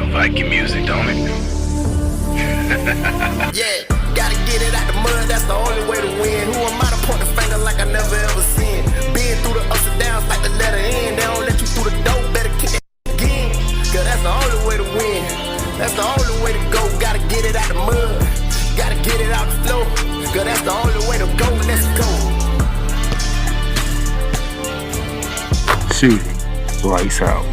some Viking music, don't it? Yeah, gotta get it out the mud, that's the only way to win. Who am I to point the finger like I never ever seen? Been through the ups and downs like the letter N. They don't let you through the door, better kick that again. Cause that's the only way to win. That's the only way to go. Gotta get it out the mud, gotta get it out the flow. Cause that's the only way to go. Let's go. Shooting lights out.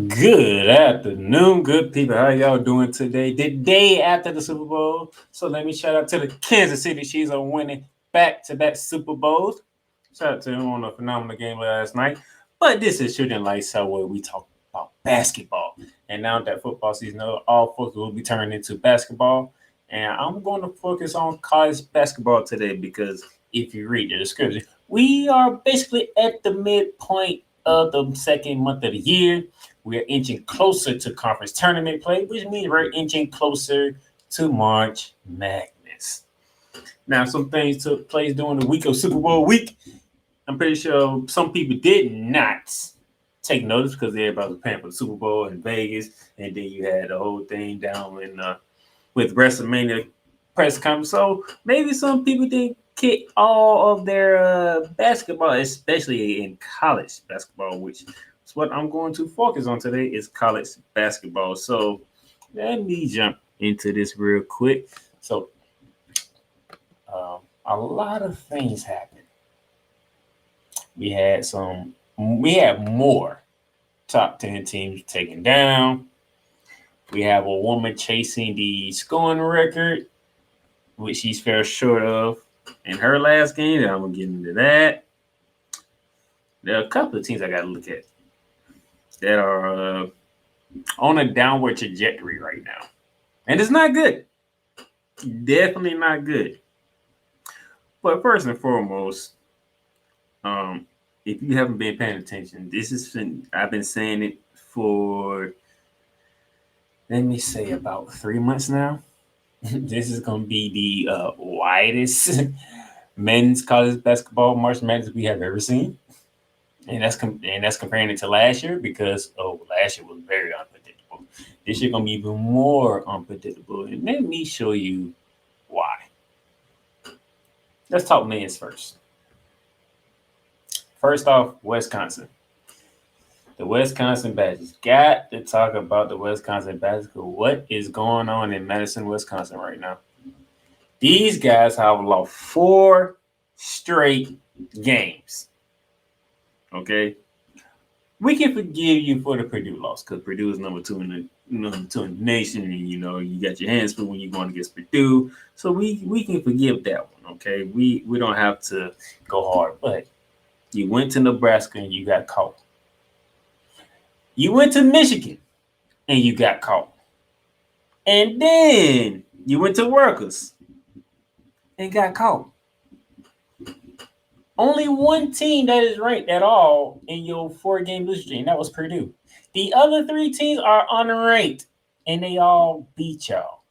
Good afternoon, good people. How y'all doing today? The day after the Super Bowl. So let me shout out to the Kansas City Chiefs on winning back-to-back Super Bowls. Shout out to them on a phenomenal game last night. But this is Shooting Lights Out, where we talk about basketball. And now that football season, all focus will be turned into basketball. And I'm going to focus on college basketball today because if you read the description, we are basically at the midpoint of the second month of the year. We're inching closer to conference tournament play, which means we're inching closer to March Madness. Now, some things took place during the week of Super Bowl week. I'm pretty sure some people did not take notice because everybody was paying for the Super Bowl in Vegas, and then you had the whole thing down in with WrestleMania press conference. So maybe some people didn't get all of their basketball, especially in college basketball, which is what I'm going to focus on today is college basketball. So let me jump into this real quick. So a lot of things happened. We had more top 10 teams taken down. We have a woman chasing the scoring record, which she's fell short of in her last game. I'm going to get into that. There are a couple of teams I got to look at that are on a downward trajectory right now. And it's not good. Definitely not good. But first and foremost, if you haven't been paying attention, I've been saying it for, let me say, about 3 months now. This is going to be the widest men's college basketball March Madness we have ever seen. And that's comparing it to last year because last year was very unpredictable. This year gonna be even more unpredictable. And let me show you why. Let's talk men's first. First off, Wisconsin. The Wisconsin Badgers. Got to talk about the Wisconsin Badgers. What is going on in Madison, Wisconsin right now? These guys have lost 4 straight games. Okay, we can forgive you for the Purdue loss because Purdue is number two in the nation, and you got your hands full when you're going against Purdue. So we can forgive that one. Okay, we don't have to go hard, but you went to Nebraska and you got caught. You went to Michigan and you got caught, and then you went to Rutgers and got caught. Only one team that is ranked at all in your 4-game losing streak, and that was Purdue. The other 3 teams are unranked, and they all beat y'all.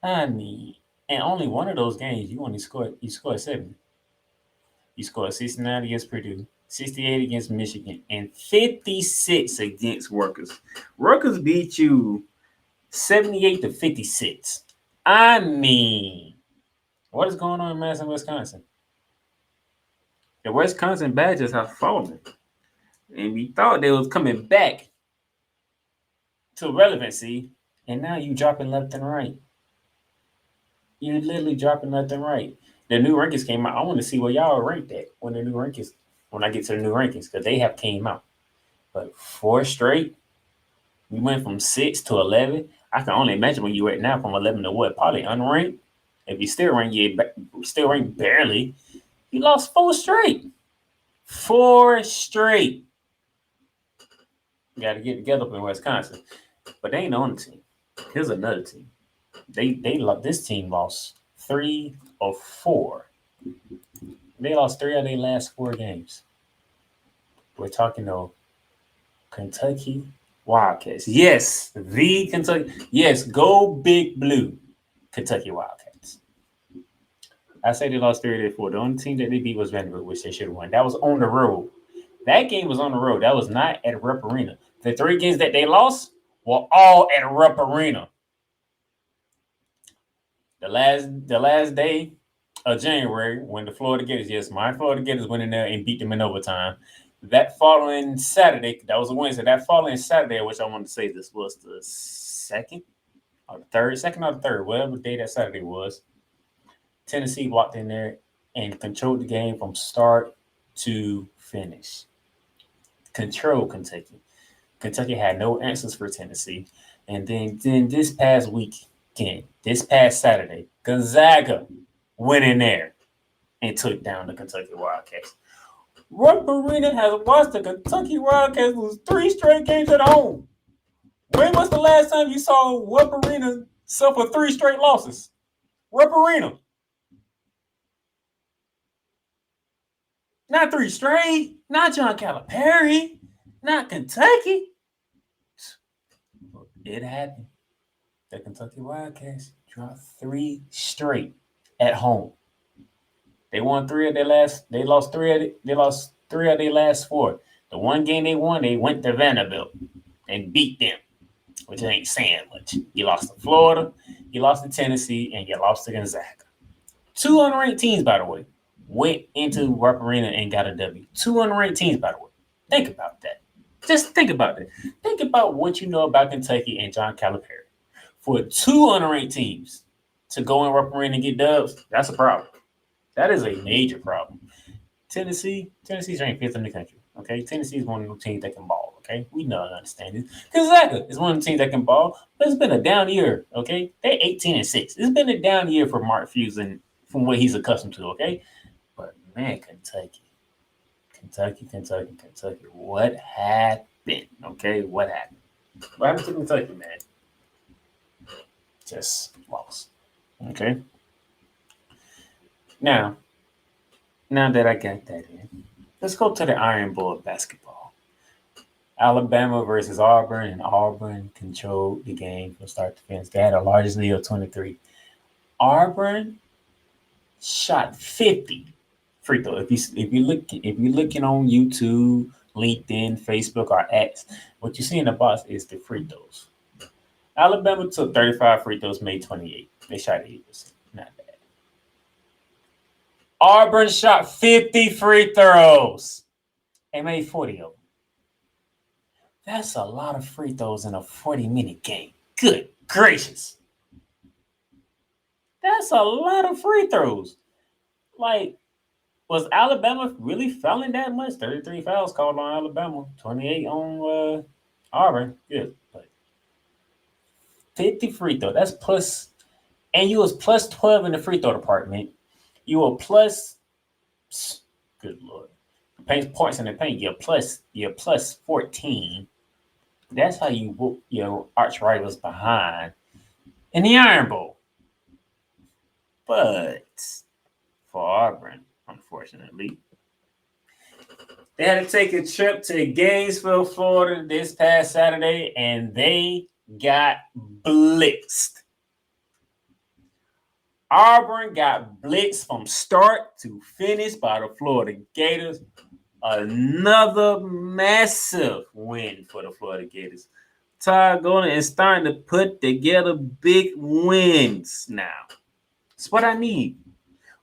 I mean, and only one of those games you scored 7. You scored 69 against Purdue, 68 against Michigan, and 56 against Rutgers. Rutgers beat you 78-56. I mean, what is going on in Madison, Wisconsin? The Wisconsin Badgers have fallen. And we thought they was coming back to relevancy, and now you dropping left and right. You're literally dropping left and right. The new rankings came out. I want to see where y'all are ranked at when I get to the new rankings, because they have came out. But 4 straight, we went from 6 to 11. I can only imagine where you at now from 11 to what? Probably unranked. If you still ranked barely. You lost 4 straight. 4 straight. You got to get together up in Wisconsin. But they ain't the only team. Here's another team. This team lost 3 of 4. They lost 3 of their last 4 games. We're talking though Kentucky Wildcats. Yes, the Kentucky. Yes, go Big Blue. Kentucky Wildcats. I say they lost 3-4. The only team that they beat was Vanderbilt, which they should have won. That was on the road. That game was on the road. That was not at Rupp Arena. The 3 games that they lost were all at Rupp Arena. The last day of January, when the Florida Gators, my Florida Gators went in there and beat them in overtime. That following Saturday, that was a Wednesday. That following Saturday, which I want to say this was the second or the third, whatever day that Saturday was. Tennessee walked in there and controlled the game from start to finish. Controlled Kentucky. Kentucky had no answers for Tennessee. And then this past weekend, this past Saturday, Gonzaga went in there and took down the Kentucky Wildcats. Rupp Arena has watched the Kentucky Wildcats lose 3 straight games at home. When was the last time you saw Rupp Arena suffer 3 straight losses? Rupp Arena. Not 3 straight. Not John Calipari. Not Kentucky. It happened. The Kentucky Wildcats dropped 3 straight at home. They won 3 of their last. They lost 3 of their last 4. The one game they won, they went to Vanderbilt and beat them, which ain't saying much. You lost to Florida, you lost to Tennessee, and you lost to Gonzaga. 2 unranked teams, by the way, went into Rupp Arena and got a W. 2 unranked teams, by the way. Think about that. Just think about that. Think about what you know about Kentucky and John Calipari. For 2 unranked teams to go in Rupp Arena and get dubs, that's a problem. That is a major problem. Tennessee's ranked 5th in the country. Okay, Tennessee is one of the teams that can ball. Okay, we know and understand it. Gonzaga is one of the teams that can ball, but it's been a down year. Okay, they're 18-6. It's been a down year for Mark Fuson from what he's accustomed to. Okay, but man, Kentucky. What happened? Okay, what happened? What happened to Kentucky, man? Just lost. Okay. Now that I got that in, let's go to the Iron Bowl of basketball. Alabama versus Auburn, and Auburn controlled the game from start to finish. They had the largest lead of 23. Auburn shot 50 free throws. If you're looking on YouTube, LinkedIn, Facebook, or X, what you see in the box is the free throws. Alabama took 35 free throws, made 28. They shot 80%. Not bad. Auburn shot 50 free throws and made 40 of them. That's a lot of free throws in a 40-minute game. Good gracious. That's a lot of free throws. Like, was Alabama really fouling that much? 33 fouls called on Alabama, 28 on Auburn. Good. But 50 free throws. That's plus, and you was plus 12 in the free throw department. You were plus, good Lord, points in the paint. You're plus 14. That's how you whoop your arch rivals behind in the Iron Bowl. But for Auburn, unfortunately, they had to take a trip to Gainesville, Florida this past Saturday, and they got blitzed. Auburn got blitzed from start to finish by the Florida Gators. Another massive win for the Florida Gators. Todd Golden is starting to put together big wins now. That's what I need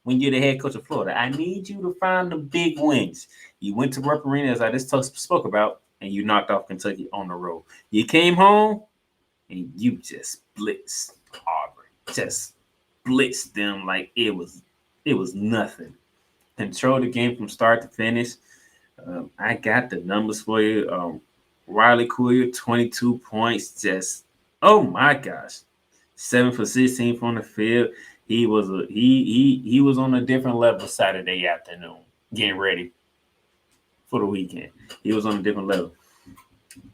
when you're the head coach of Florida. I need you to find the big wins. You went to Rupp Arena, as I just spoke about, and you knocked off Kentucky on the road. You came home, and you just blitzed Auburn. Just blitzed them like it was nothing. Control the game from start to finish. I got the numbers for you. Riley Courier, 22 points. Just, oh my gosh, 7 for 16 from the field. He was on a different level Saturday afternoon, getting ready for the weekend. He was on a different level.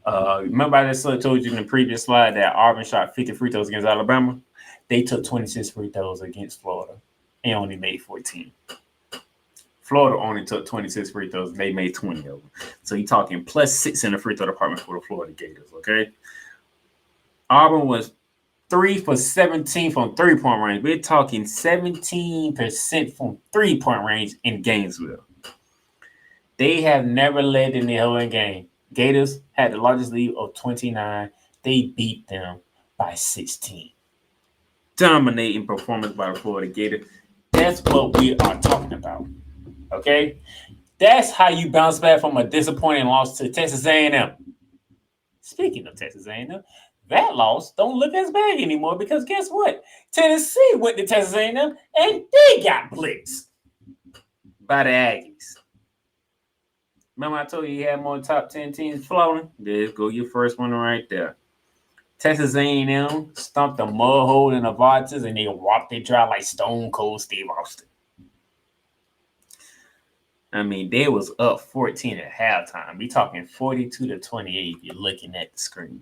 Remember I just told you in the previous slide that Auburn shot 50 free throws against Alabama? They took 26 free throws against Florida and only made 14. Florida only took 26 free throws and they made 20 of them. So you're talking plus 6 in the free throw department for the Florida Gators, okay? Auburn was 3 for 17 from 3-point range. We're talking 17% from 3-point range in Gainesville. They have never led in the whole game. Gators had the largest lead of 29. They beat them by 16. Dominating performance by the Florida Gators. That's what we are talking about. Okay? That's how you bounce back from a disappointing loss to Texas A&M. Speaking of Texas A&M, that loss don't look as bad anymore because guess what? Tennessee went to Texas A&M and they got blitzed by the Aggies. Remember I told you had more top 10 teams floating? There go your first one right there. Texas A&M stumped the mud hole in the Vartas and they walked it dry like Stone Cold Steve Austin. I mean, they was up 14 at halftime. We talking 42-28 if you're looking at the screen.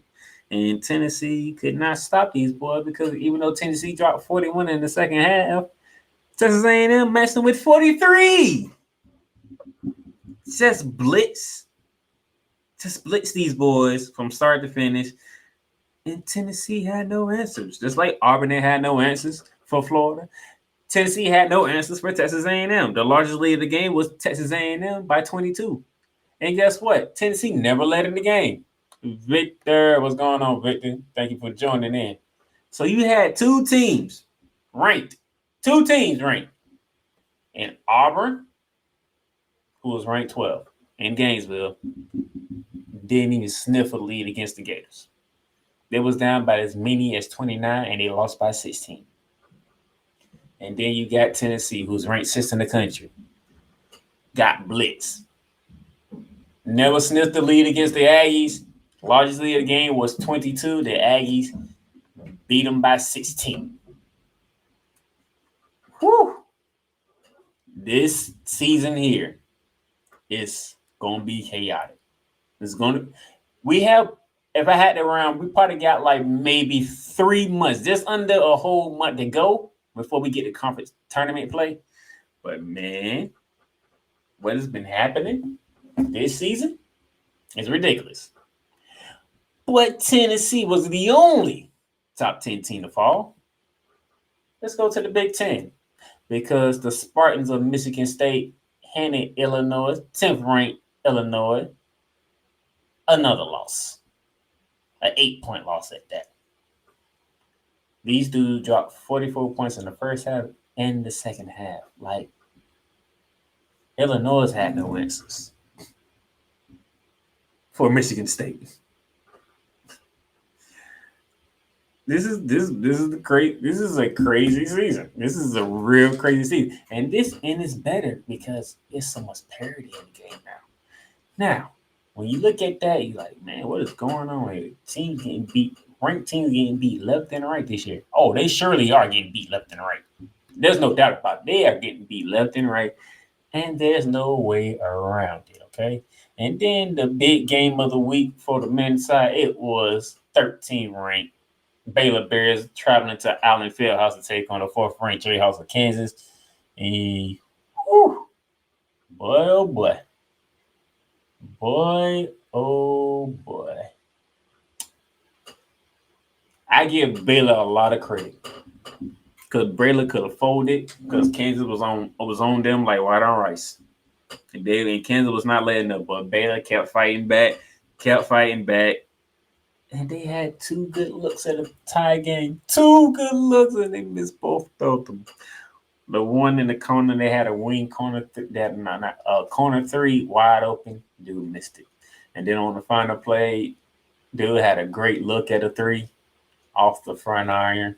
And Tennessee could not stop these boys because even though Tennessee dropped 41 in the second half, Texas A&M matched them with 43. Just blitz these boys from start to finish. And Tennessee had no answers. Just like Auburn had no answers for Florida. Tennessee had no answers for Texas A&M. The largest lead of the game was Texas A&M by 22. And guess what? Tennessee never led in the game. Victor, what's going on, Victor? Thank you for joining in. So you had two teams ranked. And Auburn, who was ranked 12, and Gainesville, didn't even sniff a lead against the Gators. They was down by as many as 29, and they lost by 16. And then you got Tennessee, who's ranked 6th in the country. Got blitz. Never sniffed the lead against the Aggies. Largest lead of the game was 22. The Aggies beat them by 16. Whew. This season here is going to be chaotic. If I had to round, we probably got like maybe 3 months, just under a whole month to go before we get to conference tournament play. But man, what has been happening this season is ridiculous. But Tennessee was the only top 10 team to fall. Let's go to the Big Ten because the Spartans of Michigan State handed Illinois, 10th ranked Illinois, another loss. An 8-point loss at that. These dudes dropped 44 points in the first half and the second half. Like, Illinois had no answers for Michigan State. This is a crazy season. This is a real crazy season. And it's better because there's so much parity in the game now. Now, when you look at that, you're like, man, what is going on here? Teams getting beat, ranked teams getting beat left and right this year. Oh, they surely are getting beat left and right. There's no doubt about it. They are getting beat left and right, and there's no way around it, okay? And then the big game of the week for the men's side, it was 13th-ranked Baylor Bears traveling to Allen Fieldhouse to take on the 4th-ranked Jayhawks of Kansas. And, whew, boy, oh boy. Boy, oh boy. I give Baylor a lot of credit. Because Baylor could have folded because Kansas was on them like white on rice. And Kansas was not letting up, but Baylor kept fighting back. And they had 2 good looks at a tie game. 2 good looks, and they missed both of them. The one in the corner, they had a wing corner, corner 3 wide open. Dude missed it. And then on the final play, dude had a great look at a 3 off the front iron.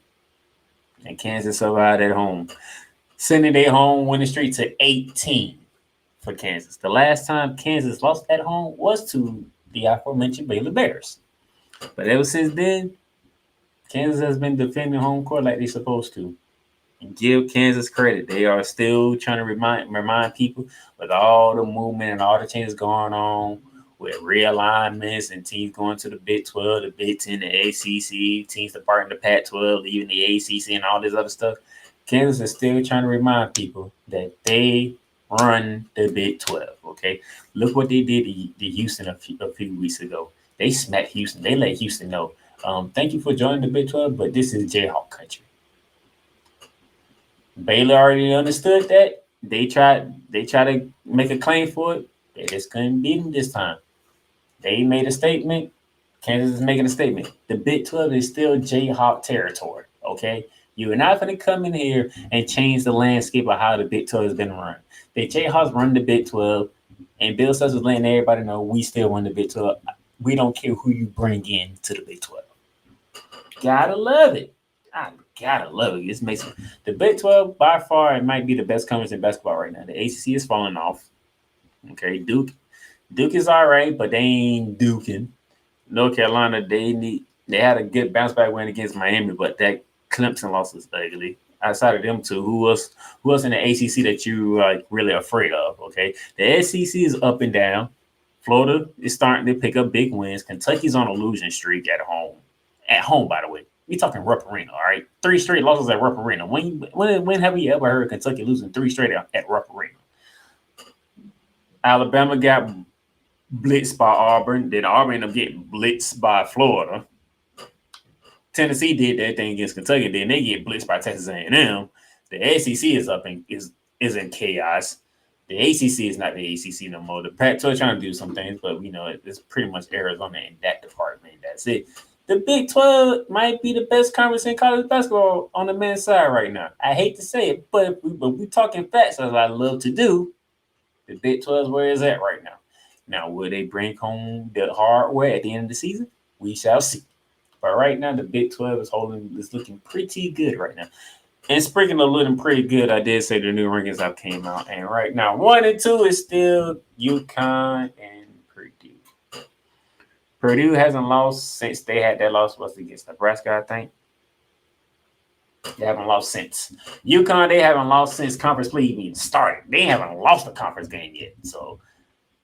And Kansas survived at home. Sending their home winning streak to 18 for Kansas. The last time Kansas lost at home was to the aforementioned Baylor Bears. But ever since then, Kansas has been defending home court like they're supposed to. And give Kansas credit. They are still trying to remind people with all the movement and all the changes going on with realignments and teams going to the Big 12, the Big 10, the ACC, teams departing the Pac-12, leaving the ACC and all this other stuff. Kansas is still trying to remind people that they run the Big 12, okay? Look what they did to Houston a few weeks ago. They smacked Houston. They let Houston know, Thank you for joining the Big 12, but this is Jayhawk country. Baylor already understood that. They tried to make a claim for it. They just couldn't beat them this time. They made a statement. Kansas is making a statement. The Big 12 is still Jayhawk territory. Okay? You are not going to come in here and change the landscape of how the Big 12 has been run. The Jayhawks run the Big 12, and Bill Self is letting everybody know we still run the Big 12. We don't care who you bring in to the Big 12. Gotta love it. I gotta love it. This makes the Big 12 by far it might be the best conference in basketball right now. The ACC is falling off. Okay, Duke is all right, but they ain't duking. North Carolina, they had a good bounce back win against Miami, but that Clemson loss was ugly. Outside of them two, who else in the ACC that you like really afraid of? Okay, the SEC is up and down. Florida is starting to pick up big wins. Kentucky's on a losing streak at home. At home, by the way. We talking Rupp Arena, all right? 3 straight losses at Rupp Arena. When have we ever heard Kentucky losing 3 straight at Rupp Arena? Alabama got blitzed by Auburn. Then Auburn ended up getting blitzed by Florida. Tennessee did that thing against Kentucky. Then they get blitzed by Texas A&M. The SEC is up and is in chaos. The ACC is not the ACC no more. The Pac-12 trying to do some things, but it's pretty much Arizona in that department. That's it. The Big 12 might be the best conference in college basketball on the men's side right now. I hate to say it, but we talking facts, as I love to do. The Big 12 is where it's at right now. Now, will they bring home the hardware at the end of the season? We shall see. But right now, the Big 12 is looking pretty good right now. And speaking of looking pretty good, I did say the new rankings have came out. And right now, 1 and 2 is still UConn and Purdue. Purdue hasn't lost since they had that loss was against Nebraska, I think. They haven't lost since. UConn, they haven't lost since conference play even started. They haven't lost a conference game yet. So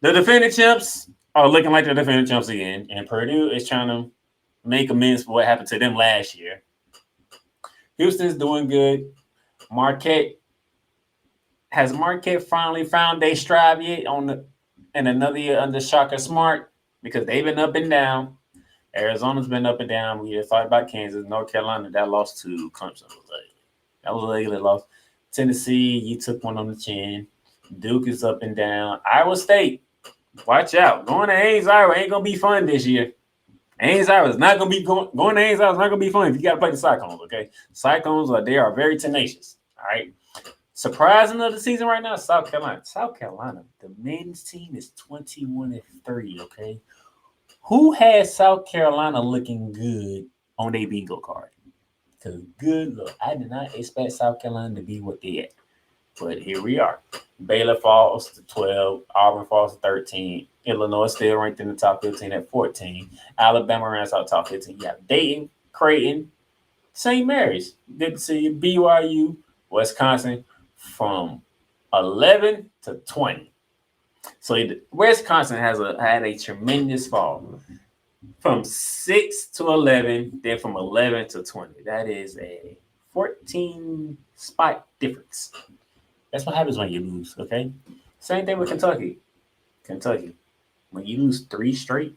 the defending champs are looking like the defending champs again. And Purdue is trying to make amends for what happened to them last year. Houston's doing good. Has Marquette finally found their stride yet in another year under Shaka Smart? Because they've been up and down. Arizona's been up and down. We just talked about Kansas. North Carolina, that loss to Clemson was ugly. That was an ugly loss. Tennessee, you took one on the chin. Duke is up and down. Iowa State, watch out. Going to Ames, Iowa ain't going to be fun this year. Ames, Iowa is not going to be going to Ames, Iowa is not going to be fun if you got to play the Cyclones, okay? Cyclones, they are very tenacious, all right? Surprising of the season right now, South Carolina. South Carolina, the men's team is 21-3, okay? Who has South Carolina looking good on their bingo card? Because good look, I did not expect South Carolina to be what they at. But here we are. Baylor falls to 12. Auburn falls to 13. Illinois still ranked in the top 15 at 14. Alabama ranks out top 15. You have Dayton, Creighton, St. Mary's. Good to see you. BYU, Wisconsin from 11 to 20. So Wisconsin had a tremendous fall from 6 to 11, then from 11 to 20. That is a 14 spot difference. That's what happens when you lose, okay? Same thing with Kentucky. When you lose 3 straight,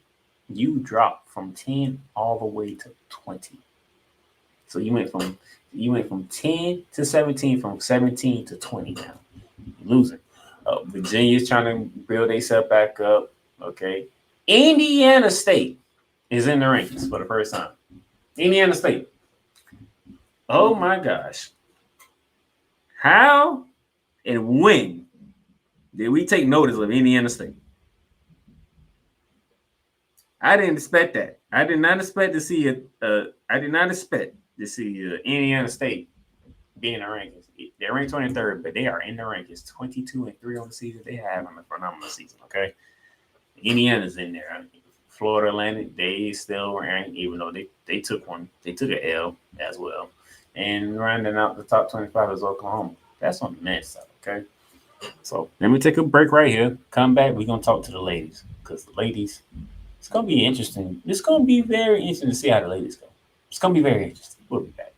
you drop from 10 all the way to 20. So you went from 10 to 17, from 17 to 20 now. You're losing. Virginia's trying to build themselves back up, okay? Indiana State is in the rankings for the first time. Indiana State. Oh my gosh. How and when did we take notice of Indiana State? I didn't expect that. I did not expect to see Indiana State be in the rankings. They're ranked 23rd, but they are in the rankings. 22-3 on the season. They have a phenomenal season. Okay, Indiana's in there. Florida Atlantic, they still ranked, even though they took an L as well. And rounding out the top 25 is Oklahoma. That's on the men's side. Okay. So let me take a break right here. Come back. We're gonna talk to the ladies because the ladies, it's gonna be interesting. It's gonna be very interesting to see how the ladies go. It's gonna be very interesting. We'll be back.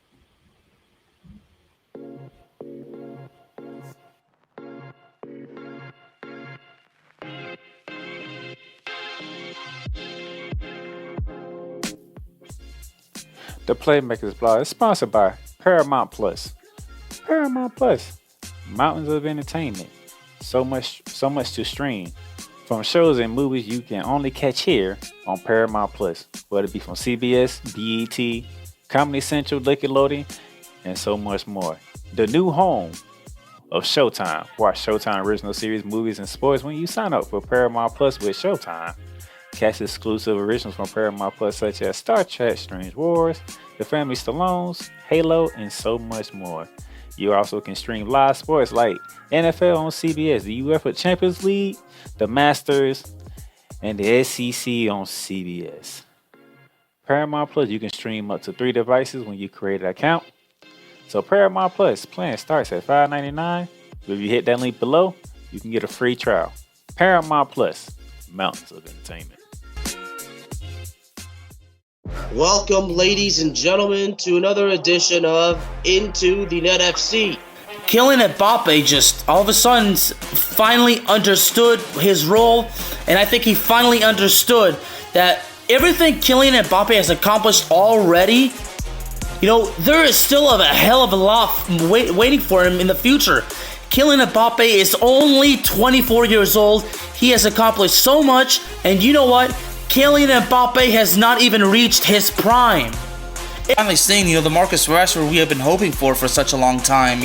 The Playmakers blog is sponsored by Paramount Plus. Paramount Plus, mountains of entertainment. So much to stream. From shows and movies you can only catch here on Paramount Plus, whether it be from CBS, BET, Comedy Central, Nickelodeon, and so much more. The new home of Showtime. Watch Showtime original series, movies, and sports when you sign up for Paramount Plus with Showtime. Catch exclusive originals from Paramount Plus such as Star Trek, Strange Wars, The Family Stallones, Halo, and so much more. You also can stream live sports like NFL on CBS, the UEFA Champions League, the Masters, and the SEC on CBS. Paramount Plus, you can stream up to 3 devices when you create an account. So Paramount Plus plan starts at $5.99. If you hit that link below, you can get a free trial. Paramount Plus, mountains of entertainment. Welcome, ladies and gentlemen, to another edition of Into the Net FC. Kylian Mbappe just all of a sudden finally understood his role, and I think he finally understood that everything Kylian Mbappe has accomplished already, there is still a hell of a lot waiting for him in the future. Kylian Mbappe is only 24 years old. He has accomplished so much, and you know what? Kylian Mbappe has not even reached his prime. Finally seeing, the Marcus Rashford we have been hoping for such a long time,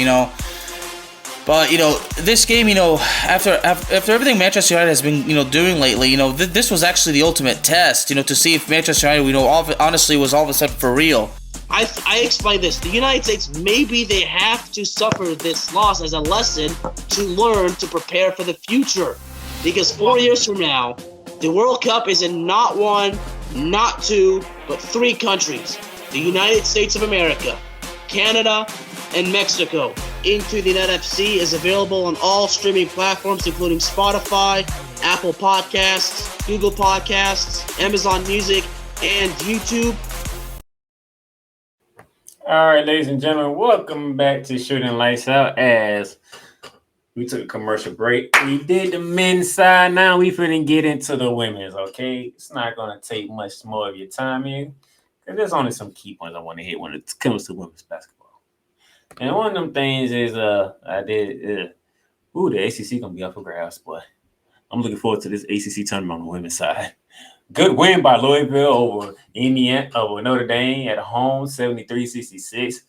But, this game, after everything Manchester United has been, doing lately, this was actually the ultimate test, to see if Manchester United, honestly was all of a sudden for real. I explained this. The United States, maybe they have to suffer this loss as a lesson to learn to prepare for the future. Because 4 years from now, the World Cup is in not 1, not 2, but 3 countries. The United States of America, Canada, and Mexico. Into the Net FC is available on all streaming platforms, including Spotify, Apple Podcasts, Google Podcasts, Amazon Music, and YouTube. All right, ladies and gentlemen, welcome back to Shooting Lights Out. As we took a commercial break, we did the men's side. Now we finna get into the women's. Okay, it's not gonna take much more of your time here, because there's only some key points I want to hit when it comes to women's basketball. And one of them things is the ACC gonna be up for grabs, boy. I'm looking forward to this ACC tournament on the women's side. Good win by Louisville over Notre Dame at home, 73-66.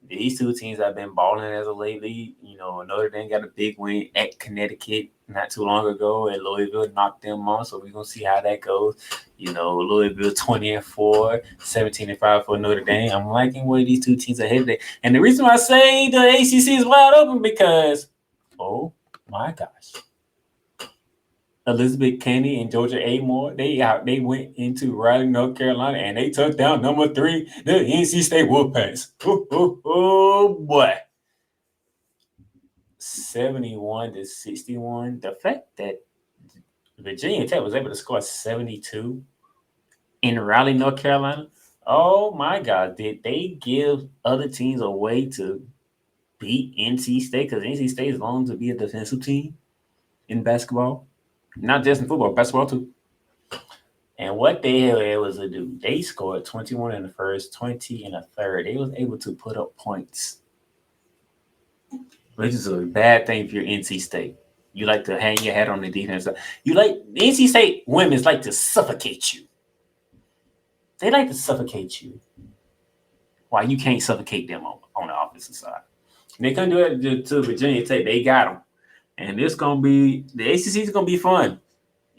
These two teams have been balling as of lately. Notre Dame got a big win at Connecticut not too long ago, and Louisville knocked them off. So we're gonna see how that goes. Louisville 20-4, 17-5 for Notre Dame. I'm liking where these two teams are headed. And the reason why I say the ACC is wide open because, oh my gosh, Elizabeth Kennedy and Georgia Amore, they went into Raleigh, North Carolina, and they took down number 3, the NC State Wolfpack. Oh boy. 71-61. The fact that Virginia Tech was able to score 72 in Raleigh, North Carolina, oh my God, did they give other teams a way to beat NC State? Because NC State is known to be a defensive team in basketball. Not just in football, basketball too. And what they were able to do, they scored 21 in the first, 20 in the third. They was able to put up points, which is a bad thing if you're NC State. You like to hang your hat on the defense. NC State women's like to suffocate you. They like to suffocate you. Why you can't suffocate them on the offensive side. And they couldn't do it to Virginia Tech. They got them. And the ACC is going to be fun.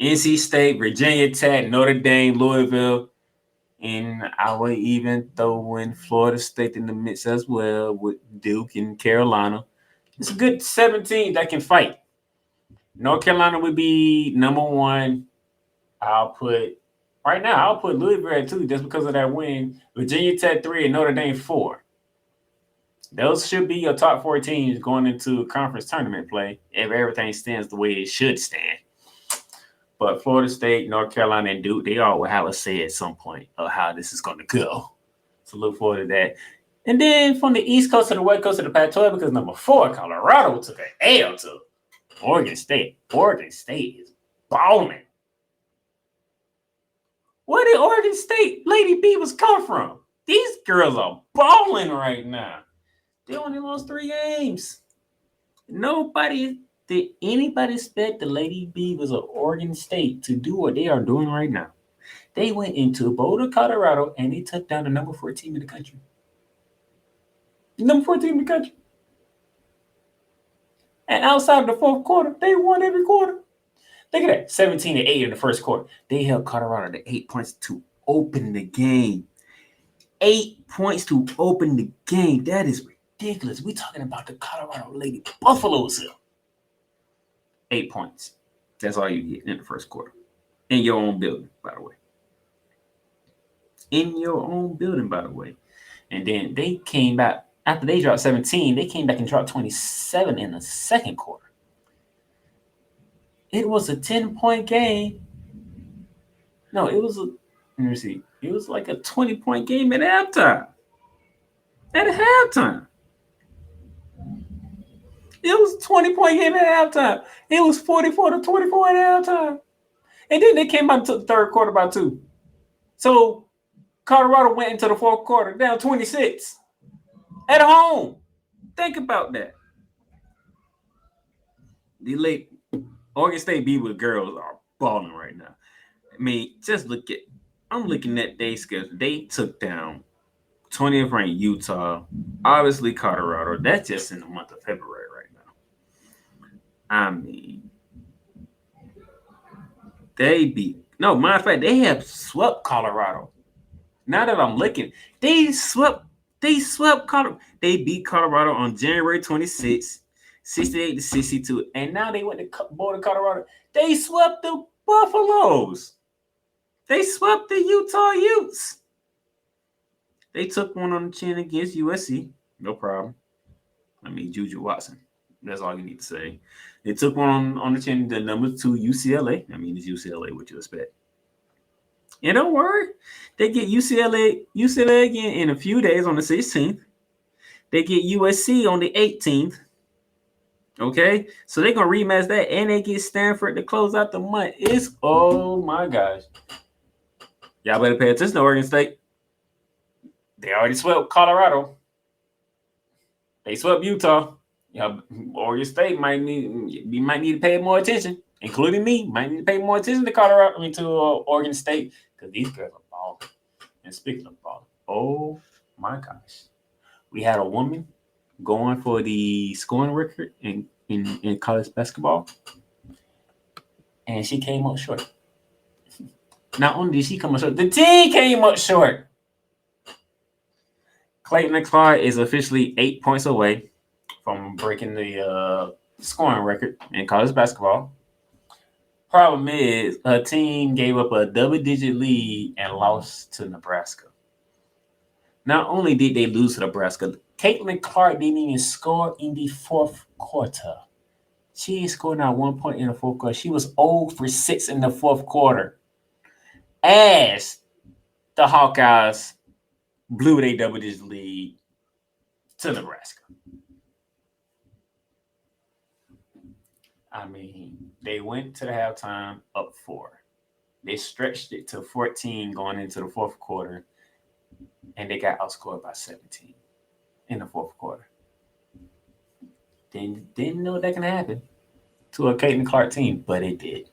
NC State, Virginia Tech, Notre Dame, Louisville, and I would even throw in Florida State in the mix as well with Duke and Carolina. It's a good 17 that can fight. North Carolina would be number 1. I'll put Louisville at 2 just because of that win. Virginia Tech 3 and Notre Dame 4. Those should be your top 4 teams going into conference tournament play if everything stands the way it should stand. But Florida State, North Carolina, and Duke, they all will have a say at some point of how this is going to go. So look forward to that. And then from the East Coast to the West Coast of the Pac-12, because number 4, Colorado took an L to Oregon State. Oregon State is balling. Where did Oregon State Lady Beavers come from? These girls are balling right now. They only lost 3 games. Did anybody expect the Lady Beavers of Oregon State to do what they are doing right now? They went into Boulder, Colorado, and they took down the number 4 team in the country. Number 4 team in the country. And outside of the fourth quarter, they won every quarter. Look at that, 17-8 in the first quarter. They held Colorado to 8 points to open the game. 8 points to open the game. That is ridiculous. We're talking about the Colorado Lady Buffaloes here. 8 points. That's all you get in the first quarter. In your own building, by the way. In your own building, by the way. And then they came back. After they dropped 17, they came back and dropped 27 in the second quarter. It was a 10-point game. No, it was let me see. It was like a 20-point game at halftime. At halftime. It was a 20-point game at halftime. It was 44-24 at halftime. And then they came out to the third quarter by 2. So Colorado went into the fourth quarter down 26 at home. Think about that. The late Oregon State Beavers girls are balling right now. I mean, I'm looking at their schedule. They took down 20th ranked Utah, obviously Colorado. That's just in the month of February right now. I mean, matter of fact, they have swept Colorado. Now that I'm looking, they swept Colorado. They beat Colorado on January 26th, 68-62. And now they went to Boulder, Colorado. They swept the Buffaloes. They swept the Utah Utes. They took one on the chin against USC. No problem. I mean, Juju Watson. That's all you need to say. They took one on the chin, the number 2 UCLA. I mean, it's UCLA, what you expect. And don't worry, they get UCLA again in a few days on the 16th. They get USC on the 18th. Okay, so they're gonna rematch that, and they get Stanford to close out the month. Oh my gosh, y'all better pay attention to Oregon State. They already swept Colorado. They swept Utah. Oregon State might need to pay more attention, including me. Might need to pay more attention to Oregon State, because these girls are balling. And speaking of balling, oh my gosh, we had a woman going for the scoring record in college basketball, and she came up short. Not only did she come up short, the team came up short. Clayton Clark is officially 8 points away from breaking the scoring record in college basketball. Problem is, her team gave up a double-digit lead and lost to Nebraska. Not only did they lose to Nebraska, Caitlin Clark didn't even score in the fourth quarter. She ain't scored not 1 point in the fourth quarter. She was 0 for 6 in the fourth quarter, as the Hawkeyes blew their double-digit lead to Nebraska. I mean, they went to the halftime up 4. They stretched it to 14 going into the fourth quarter, and they got outscored by 17 in the fourth quarter. Didn't know that can happen to a Caitlin Clark team, but it did.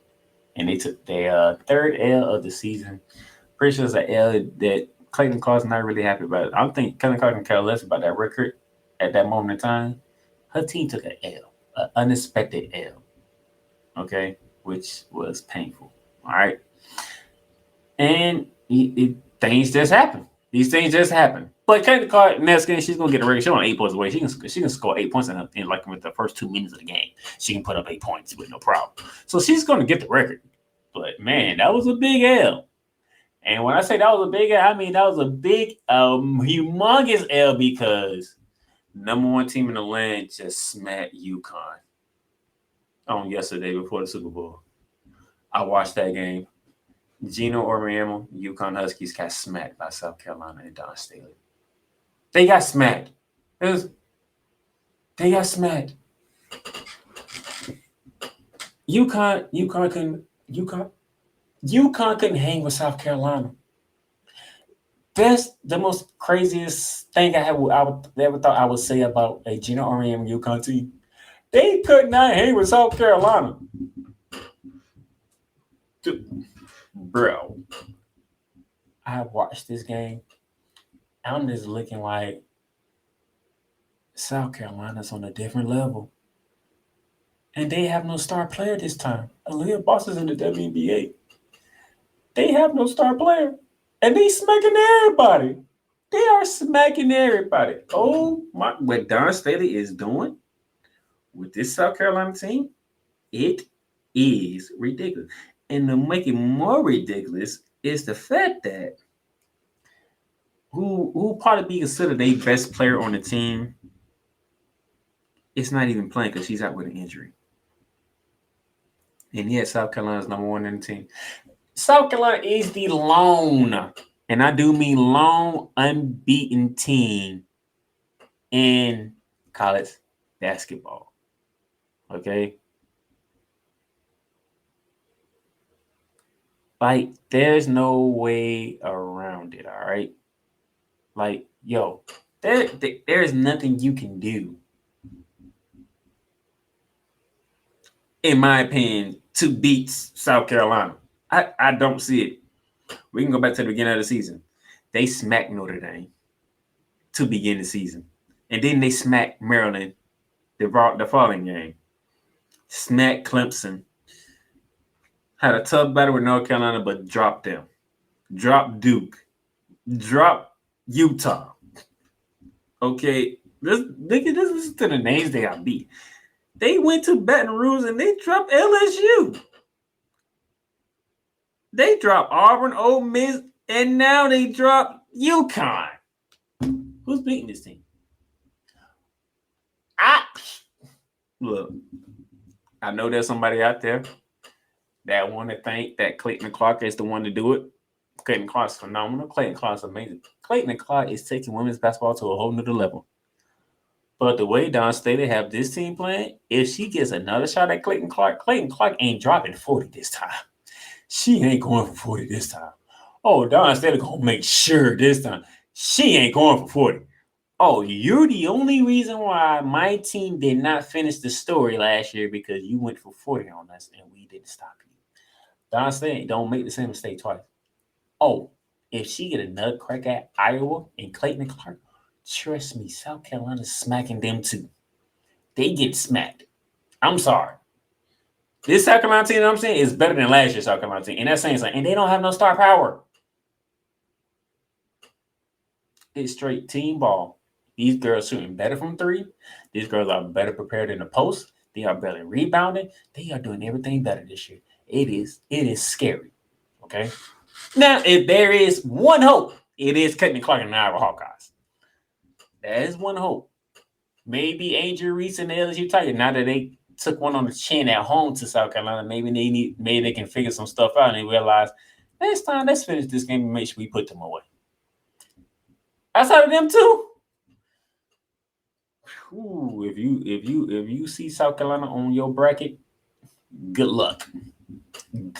And they took their third L of the season. Pretty sure it's an L that Clayton Clark's not really happy about. I don't think Clayton Clark can care less about that record at that moment in time. Her team took an L, an unexpected L, okay, which was painful. All right. And things just happen. These things just happen. But Caitlin Clark, next game, she's going to get a record. She's on 8 points away. She can score 8 points in like with the first 2 minutes of the game. She can put up 8 points with no problem. So she's going to get the record. But, man, that was a big L. And when I say that was a big L, I mean that was a big, humongous L, because number 1 team in the land just smacked UConn on yesterday before the Super Bowl. I watched that game. Gino Auriemma, UConn Huskies got smacked by South Carolina and Don Staley. They got smacked. They got smacked. UConn couldn't hang with South Carolina. the most craziest thing I would ever thought I would say about a Gino Auriemma UConn team. They could not hang with South Carolina. Bro, I watched this game. I'm just looking like South Carolina's on a different level. And they have no star player this time. Aaliyah Boss is in the WNBA. They have no star player. And they smacking everybody. They are smacking everybody. Oh my! What Don Staley is doing with this South Carolina team, it is ridiculous. And to make it more ridiculous is the fact that who probably be considered the best player on the team is not even playing because she's out with an injury. And yet South Carolina's number one in the team. South Carolina is the lone, and I do mean lone, unbeaten team in college basketball. Okay? Like, there's no way around it, all right? Like, yo, there is nothing you can do, in my opinion, to beat South Carolina. I don't see it. We can go back to the beginning of the season. They smacked Notre Dame to begin the season. And then they smacked Maryland the following game. Smacked Clemson. Had a tough battle with North Carolina, but dropped them. Dropped Duke. Dropped Utah. Okay, listen to the names they got beat. They went to Baton Rouge and they dropped LSU. They dropped Auburn, Ole Miss, and now they dropped UConn. Who's beating this team? Look, I know there's somebody out there that want to think that Clayton Clark is the one to do it. Clayton Clark's phenomenal. Clayton Clark's amazing. Clayton Clark is taking women's basketball to a whole nother level. But the way Don Staley have this team playing, if she gets another shot at Clayton Clark ain't dropping 40 this time. She ain't going for 40 this time. Oh, Don Staley gonna make sure this time she ain't going for 40. Oh, you're the only reason why my team did not finish the story last year because you went for 40 on us and we didn't stop you. Don Staley don't make the same mistake twice. Oh, if she get another crack at Iowa and Clayton Clark, trust me, South Carolina's smacking them too. They get smacked. I'm sorry. This South Carolina team, you know what I'm saying, is better than last year's South Carolina team. And that's saying something. And they don't have no star power. It's straight team ball. These girls shooting better from three. These girls are better prepared in the post. They are better rebounding. They are doing everything better this year. It is scary. Okay? Now, if there is one hope, it is Clayton Clark and the Iowa Hawkeyes. That is one hope. Maybe Angel Reese and the LSU Tigers, now that they took one on the chin at home to South Carolina, maybe they can figure some stuff out and they realize next time let's finish this game and make sure we put them away. Outside of them too. Ooh, if you see South Carolina on your bracket, good luck.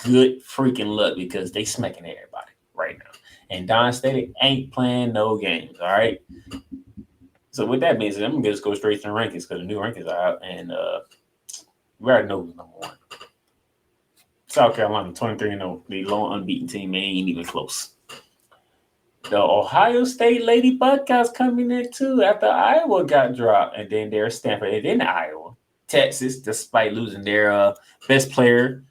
Good freaking luck because they smacking everybody right now. And Don Staley ain't playing no games, all right? So with that being said, I'm going to just go straight to the rankings because the new rankings are out and we already know who's number one. South Carolina, 23-0. The lone unbeaten team, they ain't even close. The Ohio State Lady Buckeyes coming in too after Iowa got dropped. And then there's Stanford and then Iowa. Texas, despite losing their best player,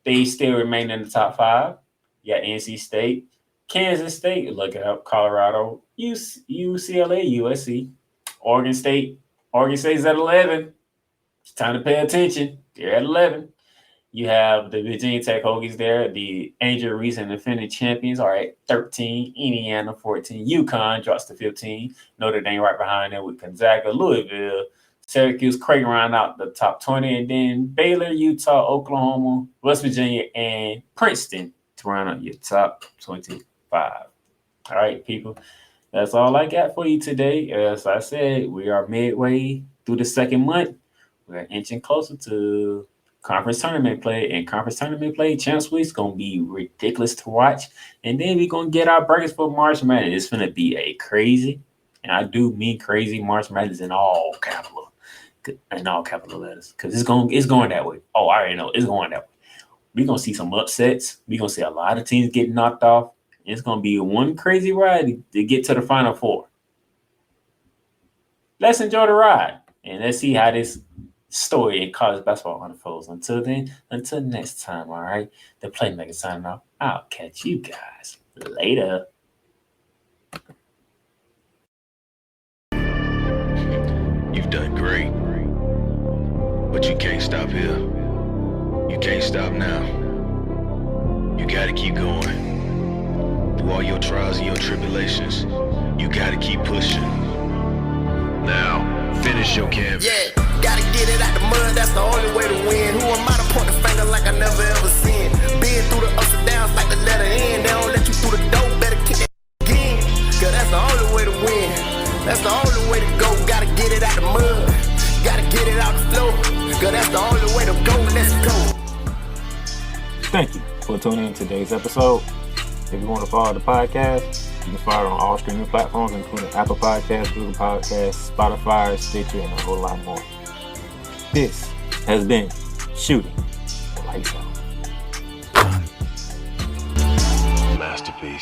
they still remain in the top five. You got NC State, Kansas State, look it up, Colorado, UCLA, USC, Oregon State. Oregon State's at 11. It's time to pay attention. They're at 11. You have the Virginia Tech Hokies there. The Angel Reese and defending champions are at 13. Indiana, 14. UConn drops to 15. Notre Dame right behind them with Gonzaga, Louisville, Syracuse, Creighton round out the top 20. And then Baylor, Utah, Oklahoma, West Virginia, and Princeton to round out your top 25. All right, people. That's all I got for you today. As I said, we are midway through the second month. We're inching closer to conference tournament play. And conference tournament play, Champs Week's going to be ridiculous to watch. And then we're going to get our brackets for March Madness. It's going to be a crazy, and I do mean crazy, March Madness in all capital letters, because it's going that way. Oh, I already know it's going that way. We're going to see some upsets. We're going to see a lot of teams get knocked off. It's going to be one crazy ride to get to the Final Four. Let's enjoy the ride, and let's see how this story in college basketball unfolds. Until next time, all right? The Playmaker signing off. I'll catch you guys later. You've done great, but you can't stop here. You can't stop now. You gotta keep going. Through all your trials and your tribulations, you gotta keep pushing. Now, finish your canvas. Yeah, gotta get it out the mud, that's the only way to win. Who am I to point the finger like I never ever seen? Been through the ups and downs like the letter N. They don't let you through the door, better kick that again. Cause that's the only way to win. That's the only way to go. Gotta get it out the mud. Gotta get it out the flow. Cause that's the only way to go. Let's go. Thank you for tuning in to today's episode. If you want to follow the podcast, you can follow it on all streaming platforms, including Apple Podcasts, Google Podcasts, Spotify, Stitcher, and a whole lot more. This has been Shooting Lights Out. Masterpiece.